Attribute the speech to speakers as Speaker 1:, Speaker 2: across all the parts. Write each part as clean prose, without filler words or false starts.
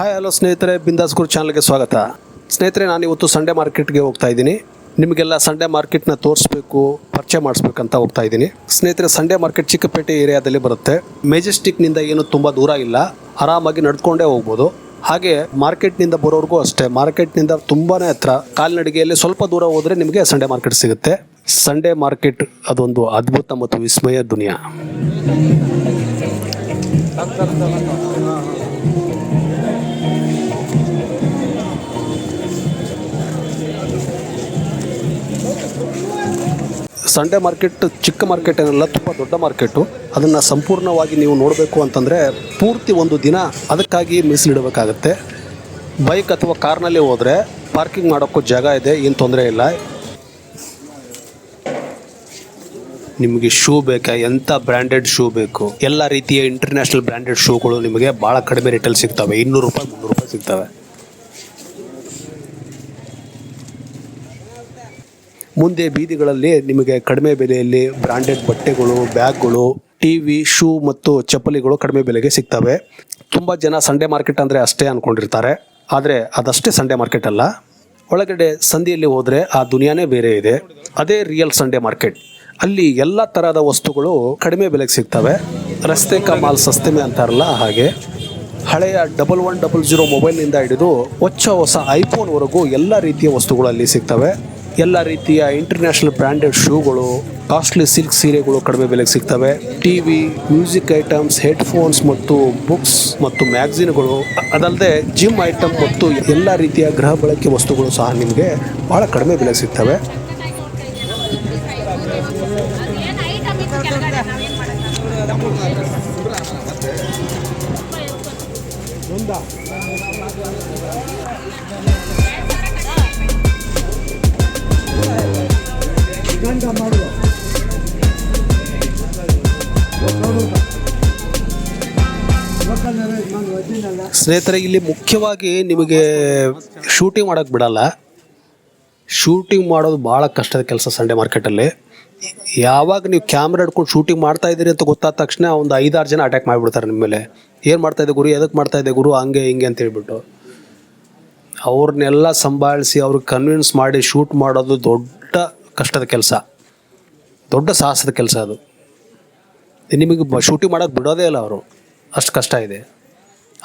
Speaker 1: Hi hello ಸ್ನೇಹಿತರೆ, ಬಿಂದಾಸ್ ಗುರು ಚಾನಲ್ಗೆ ಸ್ವಾಗತ. ಸ್ನೇಹಿತರೆ, ನಾನು ಇವತ್ತು ಸಂಡೇ ಮಾರ್ಕೆಟ್ಗೆ ಹೋಗ್ತಾ ಇದ್ದೀನಿ. ನಿಮಗೆಲ್ಲ ಸಂಡೇ ಮಾರ್ಕೆಟ್ನ ತೋರಿಸ್ಬೇಕು, ಪರಿಚಯ ಮಾಡಿಸ್ಬೇಕಂತ ಹೋಗ್ತಾ ಇದ್ದೀನಿ. ಸ್ನೇಹಿತರೆ, ಸಂಡೇ ಮಾರ್ಕೆಟ್ ಚಿಕ್ಕಪೇಟೆ ಏರಿಯಾದಲ್ಲಿ ಬರುತ್ತೆ. ಮೆಜೆಸ್ಟಿಕ್ನಿಂದ ಏನು ತುಂಬ ದೂರ ಇಲ್ಲ, ಆರಾಮಾಗಿ ನಡ್ಕೊಂಡೇ ಹೋಗ್ಬೋದು. ಹಾಗೆ ಮಾರ್ಕೆಟ್ನಿಂದ ಬರೋರ್ಗೂ ಅಷ್ಟೇ, ಮಾರ್ಕೆಟ್ನಿಂದ ತುಂಬಾ ಹತ್ರ, ಕಾಲ್ನಡಿಗೆಯಲ್ಲಿ ಸ್ವಲ್ಪ ದೂರ ಹೋದರೆ ನಿಮಗೆ ಸಂಡೇ ಮಾರ್ಕೆಟ್ ಸಿಗುತ್ತೆ. ಸಂಡೇ ಮಾರ್ಕೆಟ್ ಅದೊಂದು ಅದ್ಭುತ ಮತ್ತು ವಿಸ್ಮಯ ದುನಿಯಾ. ಸಂಡೇ ಮಾರ್ಕೆಟ್ ಚಿಕ್ಕ ಮಾರ್ಕೆಟ್ ಏನಲ್ಲ, ತುಂಬ ದೊಡ್ಡ ಮಾರ್ಕೆಟು. ಅದನ್ನು ಸಂಪೂರ್ಣವಾಗಿ ನೀವು ನೋಡಬೇಕು ಅಂತಂದರೆ ಪೂರ್ತಿ ಒಂದು ದಿನ ಅದಕ್ಕಾಗಿ ಮೀಸಲಿಡಬೇಕಾಗತ್ತೆ. ಬೈಕ್ ಅಥವಾ ಕಾರ್ನಲ್ಲಿ ಹೋದರೆ ಪಾರ್ಕಿಂಗ್ ಮಾಡೋಕ್ಕೂ ಜಾಗ ಇದೆ, ಏನು ತೊಂದರೆ ಇಲ್ಲ. ನಿಮಗೆ ಶೂ ಬೇಕಾ, ಎಂಥ ಬ್ರ್ಯಾಂಡೆಡ್ ಶೂ ಬೇಕು, ಎಲ್ಲ ರೀತಿಯ ಇಂಟರ್ನ್ಯಾಷನಲ್ ಬ್ರ್ಯಾಂಡೆಡ್ ಶೂಗಳು ನಿಮಗೆ ಭಾಳ ಕಡಿಮೆ ರೇಟಲ್ಲಿ ಸಿಗ್ತವೆ. 200 ರೂಪಾಯಿ 300 ರೂಪಾಯಿ ಸಿಗ್ತವೆ. ಮುಂದೆ ಬೀದಿಗಳಲ್ಲಿ ನಿಮಗೆ ಕಡಿಮೆ ಬೆಲೆಯಲ್ಲಿ ಬ್ರ್ಯಾಂಡೆಡ್ ಬಟ್ಟೆಗಳು, ಬ್ಯಾಗ್ಗಳು, ಟಿವಿ, ಶೂ ಮತ್ತು ಚಪ್ಪಲಿಗಳು ಕಡಿಮೆ ಬೆಲೆಗೆ ಸಿಗ್ತವೆ. ತುಂಬ ಜನ ಸಂಡೇ ಮಾರ್ಕೆಟ್ ಅಂದರೆ ಅಷ್ಟೇ ಅಂದ್ಕೊಂಡಿರ್ತಾರೆ, ಆದರೆ ಅದಷ್ಟೇ ಸಂಡೇ ಮಾರ್ಕೆಟ್ ಅಲ್ಲ. ಒಳಗಡೆ ಸಂಧಿಯಲ್ಲಿ ಹೋದರೆ ಆ ದುನಿಯಾನೇ ಬೇರೆ ಇದೆ. ಅದೇ ರಿಯಲ್ ಸಂಡೇ ಮಾರ್ಕೆಟ್. ಅಲ್ಲಿ ಎಲ್ಲ ಥರದ ವಸ್ತುಗಳು ಕಡಿಮೆ ಬೆಲೆಗೆ ಸಿಗ್ತವೆ. ರಸ್ತೆ ಕಾ ಮಾಲ್ ಸಸ್ತೆ ಮೇ ಅಂತಾರಲ್ಲ ಹಾಗೆ. ಹಳೆಯ 1100 ಮೊಬೈಲ್ನಿಂದ ಹಿಡಿದು ಹೊಸ ಐಫೋನ್ವರೆಗೂ ಎಲ್ಲ ರೀತಿಯ ವಸ್ತುಗಳು ಅಲ್ಲಿ ಸಿಗ್ತವೆ. ಎಲ್ಲ ರೀತಿಯ ಇಂಟರ್ನ್ಯಾಷನಲ್ ಬ್ರ್ಯಾಂಡೆಡ್ ಶೂಗಳು, ಕಾಸ್ಟ್ಲಿ ಸಿಲ್ಕ್ ಸೀರೆಗಳು ಕಡಿಮೆ ಬೆಲೆಗೆ ಸಿಗ್ತವೆ. ಟಿವಿ, ಮ್ಯೂಸಿಕ್ ಐಟಮ್ಸ್, ಹೆಡ್ಫೋನ್ಸ್ ಮತ್ತು ಬುಕ್ಸ್ ಮತ್ತು ಮ್ಯಾಗ್ಝಿನ್ಗಳು, ಅದಲ್ಲದೆ ಜಿಮ್ ಐಟಮ್ ಮತ್ತು ಎಲ್ಲ ರೀತಿಯ ಗೃಹ ಬಳಕೆ ವಸ್ತುಗಳು ಸಹ ನಿಮಗೆ ಭಾಳ ಕಡಿಮೆ ಬೆಲೆಗೆ ಸಿಗ್ತವೆ. ಸ್ನೇಹಿತರೆ, ಇಲ್ಲಿ ಮುಖ್ಯವಾಗಿ ನಿಮಗೆ ಶೂಟಿಂಗ್ ಮಾಡೋಕ್ಕೆ ಬಿಡಲ್ಲ. ಶೂಟಿಂಗ್ ಮಾಡೋದು ಭಾಳ ಕಷ್ಟದ ಕೆಲಸ ಸಂಡೇ ಮಾರ್ಕೆಟಲ್ಲಿ. ಯಾವಾಗ ನೀವು ಕ್ಯಾಮ್ರಾ ಹಿಡ್ಕೊಂಡು ಶೂಟಿಂಗ್ ಮಾಡ್ತಾ ಇದ್ದೀರಿ ಅಂತ ಗೊತ್ತಾದ ತಕ್ಷಣ ಒಂದು 5-6 ಜನ ಅಟ್ಯಾಕ್ ಮಾಡಿಬಿಡ್ತಾರೆ ನಿಮ್ಮ ಮೇಲೆ. ಏನು ಮಾಡ್ತಾಯಿದ್ದೆ ಗುರು, ಎದಕ್ಕೆ ಮಾಡ್ತಾಯಿದ್ದೆ ಗುರು, ಹಂಗೆ ಹಿಂಗೆ ಅಂತ ಹೇಳ್ಬಿಟ್ಟು ಅವ್ರನ್ನೆಲ್ಲ ಸಂಭಾಳಿಸಿ ಅವ್ರಿಗೆ ಕನ್ವಿನ್ಸ್ ಮಾಡಿ ಶೂಟ್ ಮಾಡೋದು ದೊಡ್ಡ ಕಷ್ಟದ ಕೆಲಸ, ದೊಡ್ಡ ಸಾಹಸದ ಕೆಲಸ ಅದು. ನಿಮಗೆ ಶೂಟಿಂಗ್ ಮಾಡೋಕ್ಕೆ ಬಿಡೋದೇ ಇಲ್ಲ ಅವರು, ಅಷ್ಟು ಕಷ್ಟ ಇದೆ.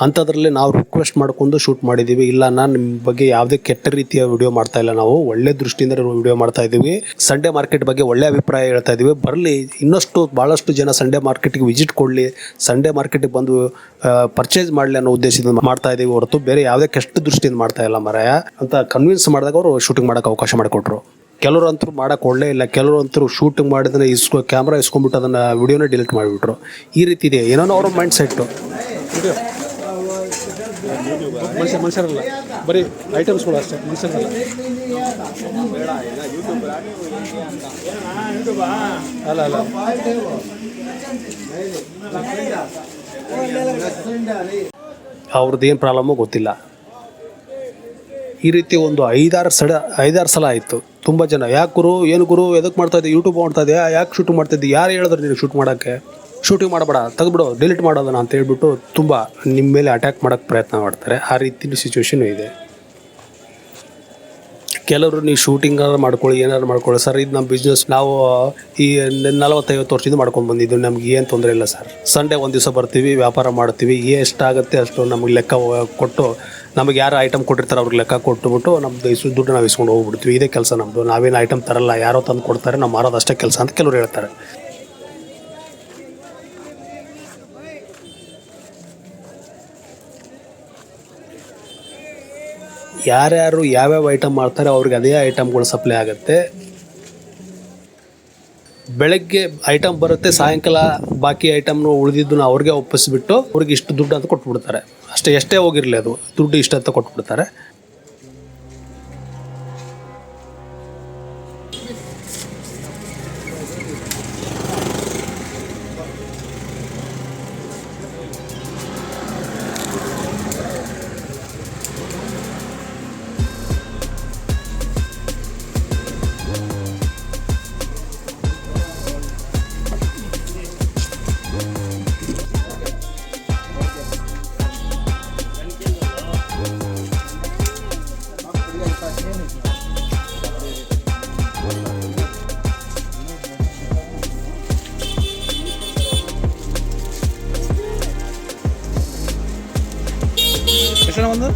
Speaker 1: ಅಂಥದ್ರಲ್ಲಿ ನಾವು ರಿಕ್ವೆಸ್ಟ್ ಮಾಡ್ಕೊಂಡು ಶೂಟ್ ಮಾಡಿದ್ದೀವಿ. ಇಲ್ಲ, ನಾನು ನಿಮ್ಮ ಬಗ್ಗೆ ಯಾವುದೇ ಕೆಟ್ಟ ರೀತಿಯ ವಿಡಿಯೋ ಮಾಡ್ತಾ ಇಲ್ಲ, ನಾವು ಒಳ್ಳೆ ದೃಷ್ಟಿಯಿಂದ ವಿಡಿಯೋ ಮಾಡ್ತಾ ಇದ್ದೀವಿ. ಸಂಡೇ ಮಾರ್ಕೆಟ್ ಬಗ್ಗೆ ಒಳ್ಳೆ ಅಭಿಪ್ರಾಯ ಹೇಳ್ತಾ ಇದ್ದೀವಿ. ಬರಲಿ, ಇನ್ನಷ್ಟು ಭಾಳಷ್ಟು ಜನ ಸಂಡೇ ಮಾರ್ಕೆಟಿಗೆ ವಿಸಿಟ್ ಕೊಡಲಿ, ಸಂಡೇ ಮಾರ್ಕೆಟಿಗೆ ಬಂದು ಪರ್ಚೇಸ್ ಮಾಡಲಿ ಅನ್ನೋ ಉದ್ದೇಶದಿಂದ ಮಾಡ್ತಾ ಇದ್ದೀವಿ ಹೊರತು ಬೇರೆ ಯಾವುದೇ ಕೆಟ್ಟ ದೃಷ್ಟಿಯಿಂದ ಮಾಡ್ತಾ ಇಲ್ಲ ಮರಾಯ ಅಂತ ಕನ್ವಿನ್ಸ್ ಮಾಡಿದಾಗ ಅವರು ಶೂಟಿಂಗ್ ಮಾಡೋಕ್ಕೆ ಅವಕಾಶ ಮಾಡಿಕೊಟ್ರು. ಕೆಲವರು ಅಂತೂ ಮಾಡೋಕ್ಕೆ ಒಳ್ಳೇ ಇಲ್ಲ, ಕೆಲವರು ಅಂತೂ ಶೂಟಿಂಗ್ ಮಾಡಿದ್ರೆ ಕ್ಯಾಮ್ರಾ ಇಸ್ಕೊಂಡ್ಬಿಟ್ಟು ಅದನ್ನು ವಿಡಿಯೋನೇ ಡಿಲೀಟ್ ಮಾಡಿಬಿಟ್ರು. ಈ ರೀತಿ ಇದೆ, ಏನೋ ಅವ್ರ ಮೈಂಡ್ ಸೆಟ್ಟು. ಮನುಷ್ಯರಲ್ಲ, ಬರೀ ಐಟಮ್ಸ್ಗಳು ಅಷ್ಟೇ, ಮನುಷ್ಯರಲ್ಲ. ಅಲ್ಲ ಅಲ್ಲ ಅವ್ರದ್ದು ಏನು ಪ್ರಾಬ್ಲಮ್ಮು ಗೊತ್ತಿಲ್ಲ. ಈ ರೀತಿ ಒಂದು 5-6 ಸಲ ಆಯಿತು. ತುಂಬ ಜನ, ಯಾಕೆ ಗುರು, ಏನು ಗುರು, ಎದಕ್ಕೆ ಮಾಡ್ತಾಯಿದ್ದೆ, ಯೂಟ್ಯೂಬ್ ಮಾಡ್ತಾಯಿದ್ದೆ, ಯಾಕೆ ಶೂಟಿಂಗ್ ಮಾಡ್ತಾಯಿದ್ದೆ, ಯಾರು ಹೇಳಿದ್ರು ನೀನು ಶೂಟ್ ಮಾಡೋಕ್ಕೆ, ಶೂಟಿಂಗ್ ಮಾಡಬೇಡ, ತೆಗೆದ್ಬಿಡು, ಡಿಲೀಟ್ ಮಾಡೋದನ್ನ ಅಂತ ಹೇಳ್ಬಿಟ್ಟು ತುಂಬ ನಿಮ್ಮ ಮೇಲೆ ಅಟ್ಯಾಕ್ ಮಾಡೋಕ್ಕೆ ಪ್ರಯತ್ನ ಮಾಡ್ತಾರೆ. ಆ ರೀತಿ ಸಿಚುವೇಶನ್ ಇದೆ. ಕೆಲವರು ನೀವು ಶೂಟಿಂಗ್ ಮಾಡ್ಕೊಳ್ಳಿ, ಏನಾದ್ರು ಮಾಡ್ಕೊಳ್ಳಿ ಸರ್, ಇದು ನಮ್ಮ ಬಿಸ್ನೆಸ್, ನಾವು ಈ 40-50 ವರ್ಷದಿಂದ ಮಾಡ್ಕೊಂಡು ಬಂದಿದ್ದು, ನಮ್ಗೆ ಏನು ತೊಂದರೆ ಇಲ್ಲ ಸರ್. ಸಂಡೇ ಒಂದು ದಿವಸ ಬರ್ತೀವಿ, ವ್ಯಾಪಾರ ಮಾಡ್ತೀವಿ, ಎಷ್ಟಾಗುತ್ತೆ ಅಷ್ಟು ನಮಗೆ ಲೆಕ್ಕ ಕೊಟ್ಟು, ನಮಗೆ ಯಾರು ಐಟಮ್ ಕೊಟ್ಟಿರ್ತಾರೆ ಅವ್ರಿಗೆ ಲೆಕ್ಕ ಕೊಟ್ಟುಬಿಟ್ಟು ನಮ್ಮದು ದುಡ್ಡು ನಾವು ಇಸ್ಕೊಂಡು ಹೋಗ್ಬಿಡ್ತೀವಿ. ಇದೇ ಕೆಲಸ ನಮ್ಮದು. ನಾವೇನು ಐಟಮ್ ತರಲ್ಲ, ಯಾರೋ ತಂದು ಕೊಡ್ತಾರೆ, ನಾವು ಮಾರೋದು ಅಷ್ಟೇ ಕೆಲಸ ಅಂತ ಕೆಲವರು ಹೇಳ್ತಾರೆ. ಯಾರ್ಯಾರು ಯಾವ್ಯಾವ ಐಟಮ್ ಮಾಡ್ತಾರೆ ಅವ್ರಿಗೆ ಅದೇ ಐಟಮ್ಗಳು ಸಪ್ಲೈ ಆಗುತ್ತೆ. ಬೆಳಗ್ಗೆ ಐಟಮ್ ಬರುತ್ತೆ, ಸಾಯಂಕಾಲ ಬಾಕಿ ಐಟಮ್ನು ಉಳಿದಿದ್ದನ್ನು ಅವ್ರಿಗೆ ಒಪ್ಪಿಸ್ಬಿಟ್ಟು ಅವ್ರಿಗೆ ಇಷ್ಟು ದುಡ್ಡು ಅಂತ ಕೊಟ್ಬಿಡ್ತಾರೆ ಅಷ್ಟೇ. ಎಷ್ಟೇ ಹೋಗಿರಲಿ ಅದು ದುಡ್ಡು ಇಷ್ಟ ಅಂತ ಕೊಟ್ಬಿಡ್ತಾರೆ. ಎಷ್ಟಣ್ಣ ಒಂದು?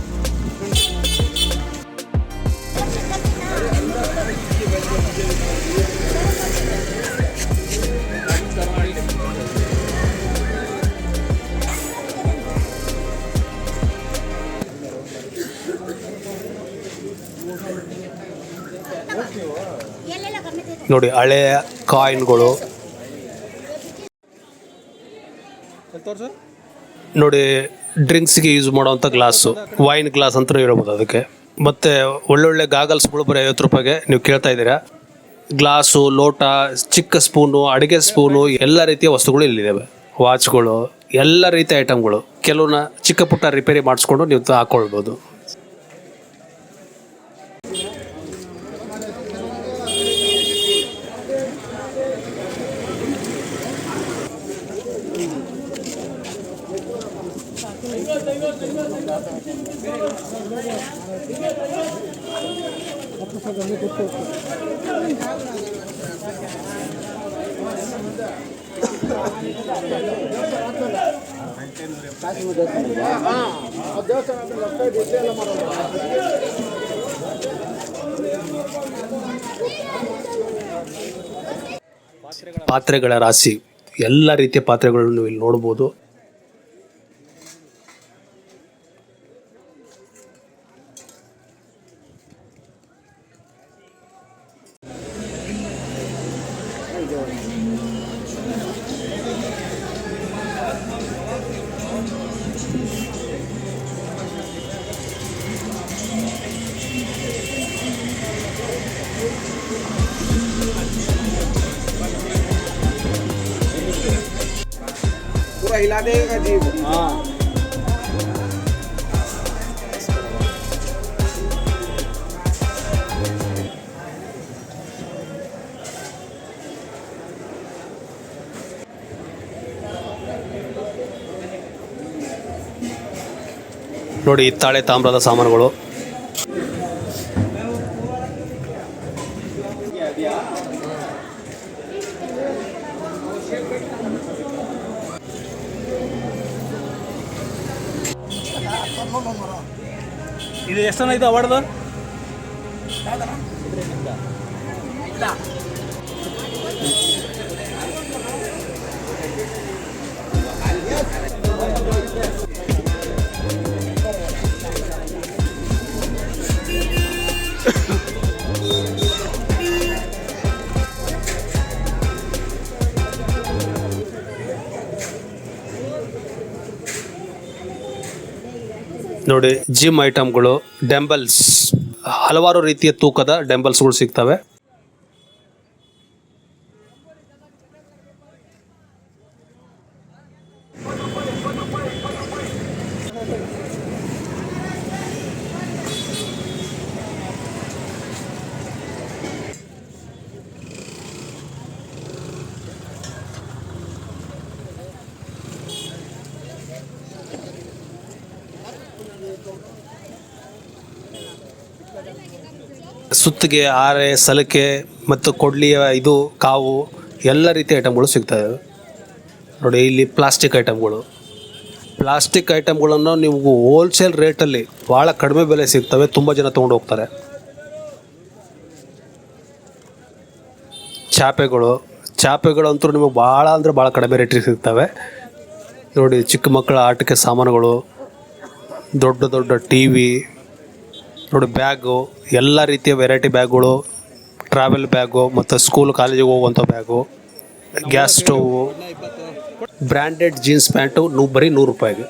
Speaker 1: ನೋಡಿ ಹಳೆಯ ಕಾಯಿನ್ಗಳು ನೋಡಿ, ಡ್ರಿಂಕ್ಸ್ಗೆ ಯೂಸ್ ಮಾಡೋವಂಥ ಗ್ಲಾಸು, ವೈನ್ ಗ್ಲಾಸ್ ಅಂತ ಹೇಳ್ಬೋದು ಅದಕ್ಕೆ. ಮತ್ತು ಒಳ್ಳೊಳ್ಳೆ ಗಾಗಲ್ಸ್ಗಳು ಬರೀ 50 ರೂಪಾಯಿಗೆ ನೀವು ಕೇಳ್ತಾ ಇದ್ದೀರಾ. ಗ್ಲಾಸು, ಲೋಟ, ಚಿಕ್ಕ ಸ್ಪೂನು, ಅಡುಗೆ ಸ್ಪೂನು, ಎಲ್ಲ ರೀತಿಯ ವಸ್ತುಗಳು ಇಲ್ಲಿದ್ದಾವೆ. ವಾಚ್ಗಳು, ಎಲ್ಲ ರೀತಿಯ ಐಟಮ್ಗಳು. ಕೆಲವನ್ನ ಚಿಕ್ಕ ಪುಟ್ಟ ರಿಪೇರಿ ಮಾಡಿಸ್ಕೊಂಡು ನೀವು ಹಾಕ್ಕೊಳ್ಬೋದು. ಪಾತ್ರೆಗಳ ರಾಶಿ, ಎಲ್ಲ ರೀತಿಯ ಪಾತ್ರೆಗಳನ್ನು ಇಲ್ಲಿ ನೋಡ್ಬೋದು.
Speaker 2: हिला देगा जी। हाँ
Speaker 1: ನೋಡಿ ಹಿತ್ತಾಳೆ ತಾಮ್ರದ ಸಾಮಾನುಗಳು.
Speaker 2: ಇದು ಎಷ್ಟನ ಇದು ಅವಾರ್ಡ್ದು?
Speaker 1: ನೋಡಿ ಜಿಮ್ ಐಟಮ್ಗಳು, ಡಂಬಲ್ಸ್, ಹಲವಾರು ರೀತಿಯ ತೂಕದ ಡಂಬಲ್ಸ್ಗಳು ಸಿಗ್ತವೆ. ಸುತ್ತಿಗೆ, ಆರೆ, ಸಲಿಕೆ ಮತ್ತು ಕೊಡ್ಲಿಯ ಇದು ಕಾವು, ಎಲ್ಲ ರೀತಿಯ ಐಟಮ್ಗಳು ಸಿಗ್ತವೆ. ನೋಡಿ ಇಲ್ಲಿ ಪ್ಲಾಸ್ಟಿಕ್ ಐಟಮ್ಗಳನ್ನು ನೀವು ಹೋಲ್ಸೇಲ್ ರೇಟಲ್ಲಿ ಭಾಳ ಕಡಿಮೆ ಬೆಲೆ ಸಿಗ್ತವೆ. ತುಂಬ ಜನ ತೊಗೊಂಡು ಹೋಗ್ತಾರೆ. ಚಾಪೆಗಳಂತೂ ನಿಮಗೆ ಭಾಳ ಅಂದರೆ ಭಾಳ ಕಡಿಮೆ ರೇಟಿಗೆ ಸಿಗ್ತವೆ. ನೋಡಿ ಚಿಕ್ಕ ಮಕ್ಕಳ ಆಟಿಕೆ ಸಾಮಾನುಗಳು, ದೊಡ್ಡ ದೊಡ್ಡ TV, ನೋಡಿ ಬ್ಯಾಗು, ಎಲ್ಲ ರೀತಿಯ ವೆರೈಟಿ ಬ್ಯಾಗ್ಗಳು, ಟ್ರಾವೆಲ್ ಬ್ಯಾಗು ಮತ್ತು ಸ್ಕೂಲ್ ಕಾಲೇಜಿಗೆ ಹೋಗುವಂಥ bag, gas stove, branded jeans pant ಬರೀ 100 ರೂಪಾಯಿಗೆ.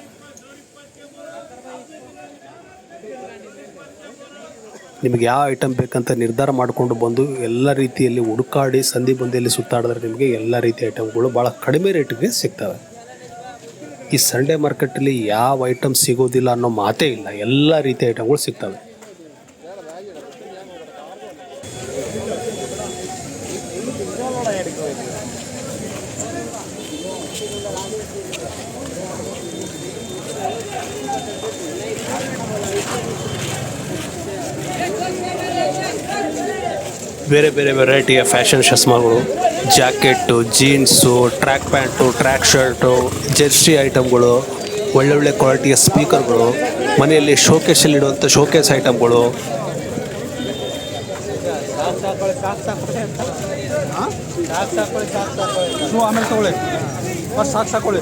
Speaker 1: ನಿಮಗೆ ಯಾವ ಐಟಮ್ ಬೇಕಂತ ನಿರ್ಧಾರ ಮಾಡಿಕೊಂಡು ಬಂದು ಎಲ್ಲ ರೀತಿಯಲ್ಲಿ ಹುಡುಕಾಡಿ ಸಂಧಿ ಬಂದಿಯಲ್ಲಿ ಸುತ್ತಾಡಿದ್ರೆ ನಿಮಗೆ ಎಲ್ಲ ರೀತಿಯ ಐಟಮ್ಗಳು ಭಾಳ ಕಡಿಮೆ ರೇಟಿಗೆ ಸಿಗ್ತವೆ. ಈ ಸಂಡೇ ಮಾರ್ಕೆಟಲ್ಲಿ ಯಾವ ಐಟಮ್ ಸಿಗೋದಿಲ್ಲ ಅನ್ನೋ ಮಾತೇ ಇಲ್ಲ. ಎಲ್ಲ ರೀತಿಯ ಐಟಮ್ಗಳು ಸಿಗ್ತವೆ. ಬೇರೆ ಬೇರೆ ವೆರೈಟಿಯ ಫ್ಯಾಷನ್ ಚಸ್ಮಾಗಳು, jacket, jeans, track pant, track shirt, jersey ಐಟಮ್ಗಳು, ಒಳ್ಳೊಳ್ಳೆ ಕ್ವಾಲಿಟಿಯ ಸ್ಪೀಕರ್ಗಳು, ಮನೆಯಲ್ಲಿ ಶೋಕೇಶಲ್ಲಿ ಇಡುವಂಥ ಶೋಕೇಸ್ ಐಟಮ್ಗಳು,
Speaker 2: ಆಮೇಲೆ ತಗೊಳ್ಳಿ, ಫಸ್ಟ್ ಸಾಕೊಳ್ಳಿ.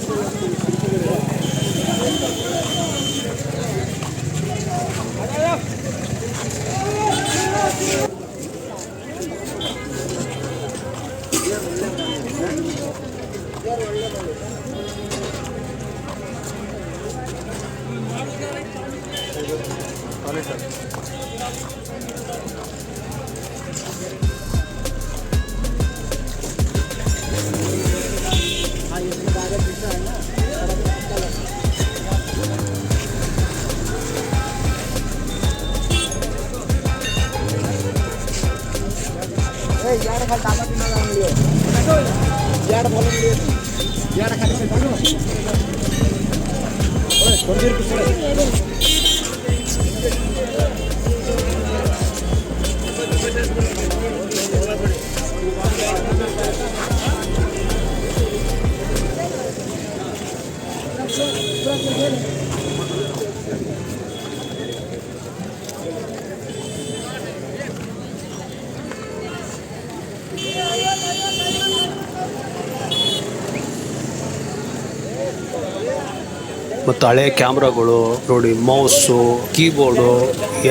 Speaker 1: ಮತ್ತು ಹಳೆ ಕ್ಯಾಮ್ರಾಗಳು ನೋಡಿ, ಮೌಸು, ಕೀಬೋರ್ಡು,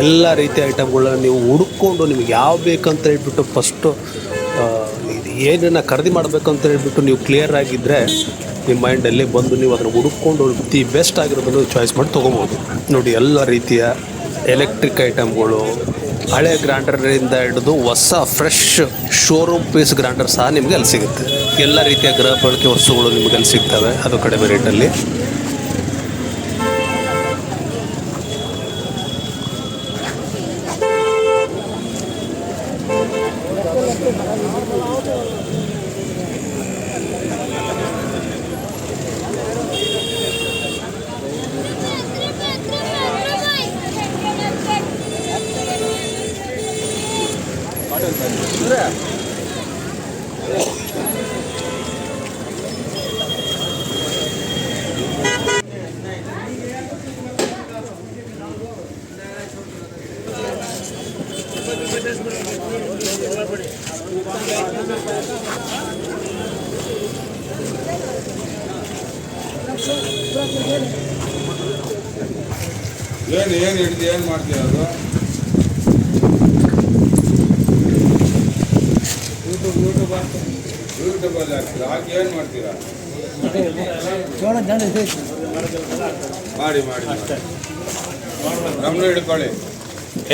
Speaker 1: ಎಲ್ಲ ರೀತಿಯ ಐಟಮ್ಗಳನ್ನ ನೀವು ಹುಡುಕೊಂಡು ನಿಮಗೆ ಯಾವ ಬೇಕಂತ ಹೇಳ್ಬಿಟ್ಟು ಫಸ್ಟು ಇದು ಏನನ್ನು ಖರೀದಿ ಮಾಡಬೇಕಂತ ಹೇಳ್ಬಿಟ್ಟು ನೀವು ಕ್ಲಿಯರ್ ಆಗಿದ್ದರೆ ನಿಮ್ಮ ಮೈಂಡಲ್ಲಿ ಬಂದು ನೀವು ಅದನ್ನು ಹುಡುಕೊಂಡು ದಿ ಬೆಸ್ಟ್ ಆಗಿರೋದನ್ನು ಚಾಯ್ಸ್ ಮಾಡಿ ತೊಗೋಬೋದು. ನೋಡಿ, ಎಲ್ಲ ರೀತಿಯ ಎಲೆಕ್ಟ್ರಿಕ್ ಐಟಮ್ಗಳು, ಹಳೆ ಗ್ರೈಂಡರಿಂದ ಹಿಡಿದು ಹೊಸ ಫ್ರೆಶ್ ಶೋರೂಮ್ ಪೀಸ್ ಗ್ರೈಂಡರ್ ಸಹ ನಿಮಗೆ ಅಲ್ಲಿ ಸಿಗುತ್ತೆ. ಎಲ್ಲ ರೀತಿಯ ಗೃಹ ಬಳಕೆ ವಸ್ತುಗಳು ನಿಮಗೆ ಅಲ್ಲಿ ಸಿಗ್ತವೆ, ಅದು ಕಡಿಮೆ ರೇಟಲ್ಲಿ.
Speaker 3: ಏನು ಹಿಡಿದು ಏನು ಮಾಡ್ತೀರ ಅದು? ಯೂಟ್ಯೂಬಲ್ಲಿ ಹಾಕ್ತೀರಾ? ಹಾಕಿ ಏನು ಮಾಡ್ತೀರಾ? ಮಾಡಿ ನಮ್ಮನ್ನ ಹಿಡ್ಕೊಳ್ಳಿ.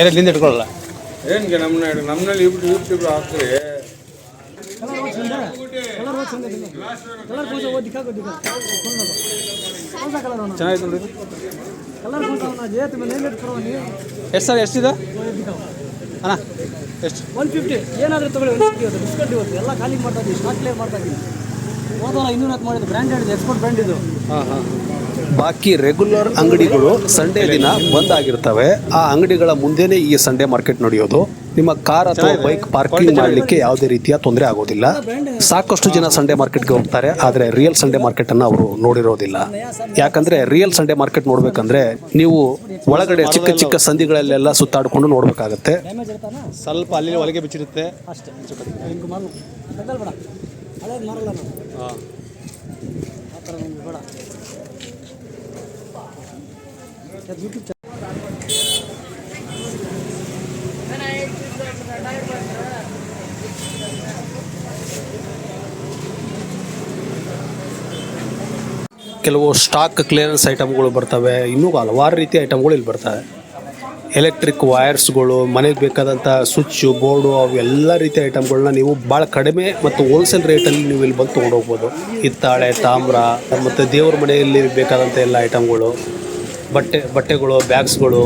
Speaker 2: ಏನಿಂದ ಇಟ್ಕೊಳ್ಳಲ್ಲ.
Speaker 3: ಏನ್ಗೆ ನಮ್ಮಲ್ಲಿ ಯೂಟ್ಯೂಬ್ ಹಾಕ್ತೀರಿ?
Speaker 2: ಚೆನ್ನಾಗಿತ್ತು ನೋಡಿ. ಎಷ್ಟು ಸರ್, ಎಷ್ಟಿದೆ ಅಣ್ಣ? ಎಷ್ಟು?
Speaker 4: 150. ಏನಾದರೂ ತಗೊಳ್ಳಿ, 150 ಡಿಸ್ಕೌಂಟ್ ಇವತ್ತು ಎಲ್ಲ ಖಾಲಿ ಮಾಡ್ತಾ ಇದ್ದೀವಿ, ಸ್ಟಾಕ್ ಕ್ಲಿಯರ್ ಮಾಡ್ತಾ ಇದ್ದೀವಿ. ಹೋದಲ್ಲ 200 ಮಾಡಿದ್ದು, ಬ್ರ್ಯಾಂಡೆಡ್ ಎಕ್ಸ್ಪೋರ್ಟ್ ಬ್ರ್ಯಾಂಡ್ ಇದು.
Speaker 1: ಬಾಕಿ ರೆಗ್ಯುಲರ್ ಅಂಗಡಿಗಳು ಸಂಡೇ ದಿನ ಬಂದ್ ಆಗಿರ್ತವೆ. ಆ ಅಂಗಡಿಗಳ ಮುಂದೆನೇ ಈ ಸಂಡೇ ಮಾರ್ಕೆಟ್ ನಡೆಯೋದು. ನಿಮ್ಮ ಕಾರ್ ಅಥವಾ ಬೈಕ್ ಪಾರ್ಕಿಂಗ್ ಮಾಡಲಿಕ್ಕೆ ಯಾವುದೇ ರೀತಿಯ ತೊಂದರೆ ಆಗೋದಿಲ್ಲ. ಸಾಕಷ್ಟು ಜನ ಸಂಡೇ ಮಾರ್ಕೆಟ್ಗೆ ಹೋಗ್ತಾರೆ, ಆದರೆ ರಿಯಲ್ ಸಂಡೇ ಮಾರ್ಕೆಟ್ ಅನ್ನು ಅವರು ನೋಡಿರೋದಿಲ್ಲ. ಯಾಕಂದ್ರೆ ರಿಯಲ್ ಸಂಡೇ ಮಾರ್ಕೆಟ್ ನೋಡ್ಬೇಕಂದ್ರೆ ನೀವು ಒಳಗಡೆ ಚಿಕ್ಕ ಚಿಕ್ಕ ಸಂಧಿಗಳಲ್ಲೆಲ್ಲ ಸುತ್ತಾಡ್ಕೊಂಡು ನೋಡ್ಬೇಕಾಗತ್ತೆ.
Speaker 4: ಡ್ಯಾಮೇಜ್ ಇರ್ತಾನ
Speaker 2: ಸ್ವಲ್ಪ ಅಲ್ಲಿ ಒಳಗೆ ಬಿಚ್ಚಿರುತ್ತೆ
Speaker 4: ಅಷ್ಟೇ. ಹಿಂಗೆ ಮಾರು ಬೇಡ, ಹಳೇದು ಮಾರಲ್ಲ ನಾವು.
Speaker 2: ಹಾಂ,
Speaker 4: ಆ ಥರ ನಮ್ಗೆ ಬೇಡ. ಯೂಟ್ಯೂಬ್
Speaker 1: ಕೆಲವು ಸ್ಟಾಕ್ ಕ್ಲಿಯರೆನ್ಸ್ ಐಟಮ್ಗಳು ಬರ್ತವೆ, ಇನ್ನೂ ಹಲವಾರು ರೀತಿಯ ಐಟಮ್ಗಳು ಇಲ್ಲಿ ಬರ್ತವೆ. ಎಲೆಕ್ಟ್ರಿಕ್ ವೈರ್ಸ್ಗಳು, ಮನೆಗೆ ಬೇಕಾದಂಥ ಸ್ವಿಚ್ಚು, ಬೋರ್ಡು, ಅವು ಎಲ್ಲ ರೀತಿಯ ಐಟಮ್ಗಳನ್ನ ನೀವು ಭಾಳ ಕಡಿಮೆ ಮತ್ತು ಹೋಲ್ಸೇಲ್ ರೇಟಲ್ಲಿ ನೀವು ಇಲ್ಲಿ ಬಂದು ತೊಗೊಂಡೋಗ್ಬೋದು. ಹಿತ್ತಾಳೆ, ತಾಮ್ರ ಮತ್ತು ದೇವ್ರ ಮನೆಯಲ್ಲಿ ಬೇಕಾದಂಥ ಎಲ್ಲ ಐಟಮ್ಗಳು, ಬಟ್ಟೆಗಳು, ಬ್ಯಾಗ್ಸ್ಗಳು.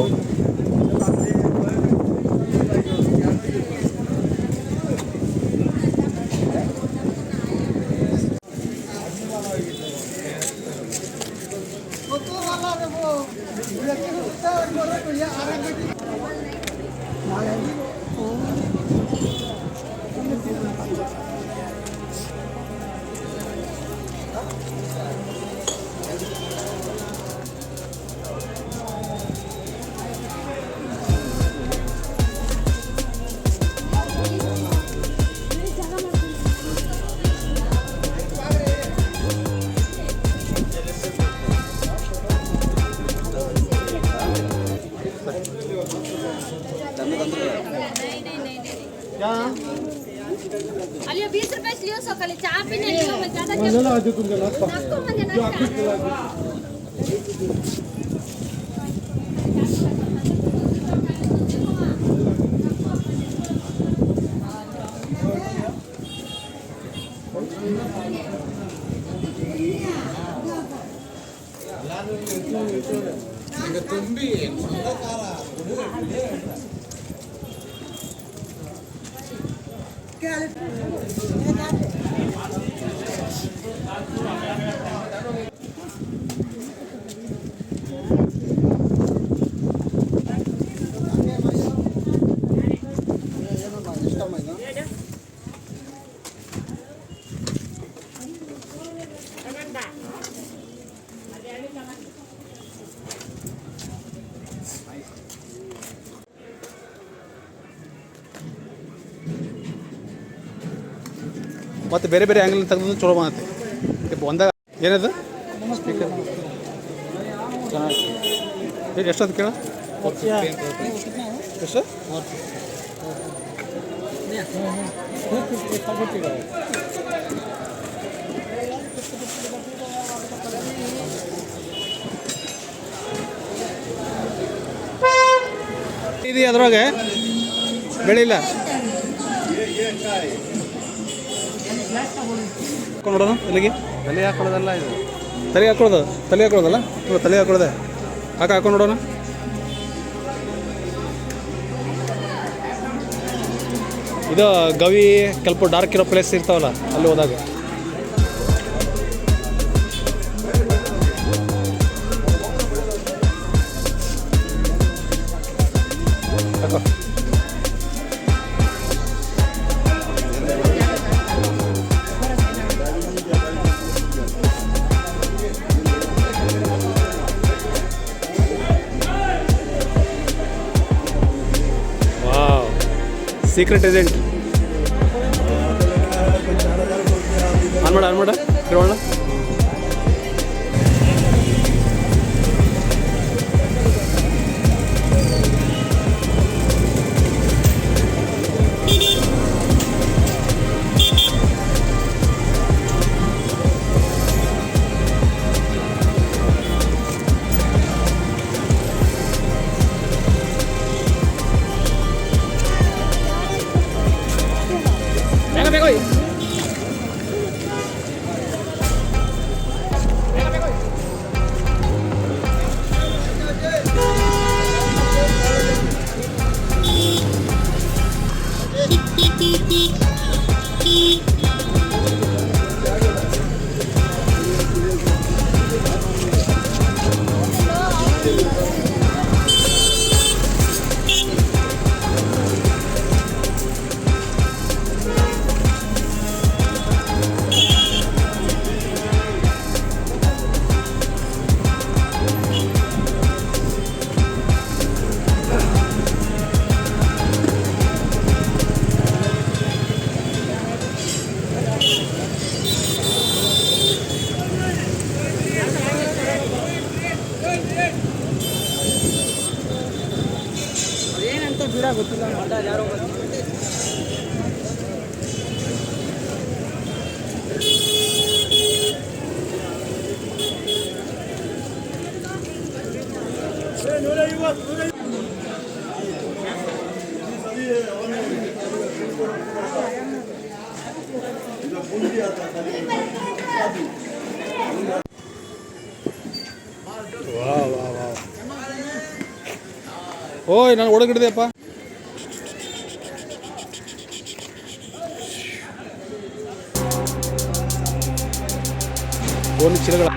Speaker 5: सकाळी चहा पिण्याची म्हणजे आता नको म्हणजे नाश्ता.
Speaker 2: ಮತ್ತು ಬೇರೆ ಬೇರೆ ಆ್ಯಂಗಲ್ ತೆಗೆದು ಚಲೋ ಬಂದೈತೆ ಒಂದಾಗ ಏನದು ಚೆನ್ನಾಗಿ ಎಷ್ಟೊತ್ತು ಕೇಳ ಎಷ್ಟು ಇದು ಅದ್ರೊಳಗೆ ಬೆಳಿಲ್ಲ ನೋಡೋಣ ತಲೆಗೆ
Speaker 3: ತಲೆ ಹಾಕೊಳ್ಳೋದಲ್ಲ ಇದು.
Speaker 2: ತಲೆ ಹಾಕೊಳ್ಳೋದಲ್ಲ ನೋಡು, ತಲೆ ಹಾಕೊಳ್ಳೋದೆ ಹಾಕೊಂಡು ನೋಡೋಣ. ಇದು ಗವಿ ಸ್ವಲ್ಪ ಡಾರ್ಕ್ ಇರೋ ಪ್ಲೇಸ್ ಇರ್ತಾವಲ್ಲ ಅಲ್ಲಿ ಹೋದಾಗ ಸೀಕ್ರೆಟ್ ಏಜೆಂಟ್ ಆನ್ ಮಾಡ ಇರೋಣ.
Speaker 4: ಗೊತ್ತಿಲ್ಲ ಯಾರೋ
Speaker 2: ಓಯ್ ನಾನು ಒಳಗಿಡ್ದೆಪ್ಪ. ಗೋಣಿ ಚೀಲಗಳ